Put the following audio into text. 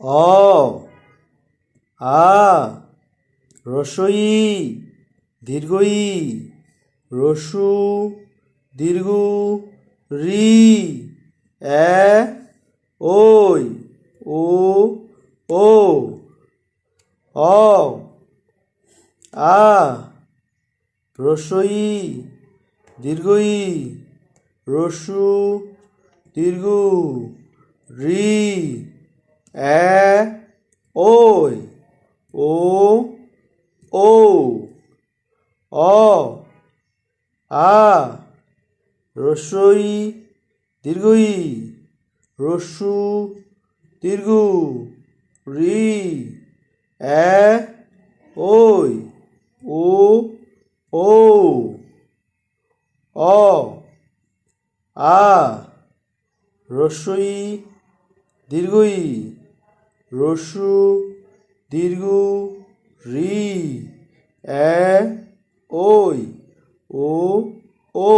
অ আ রস্বই দীর্ঘই রস্যু দীর্ঘ রি এ ওই ও ও অ আ রস্বই দীর্ঘই রস্যু দীর্ঘ রি এ ওই ও ও অ আ রস্বই দীর্ঘই রস্যু দীর্ঘ রি এ ওই ও ও অ আ রস্বই দীর্ঘই রস্যু দীর্ঘ রি এ ওই ও ও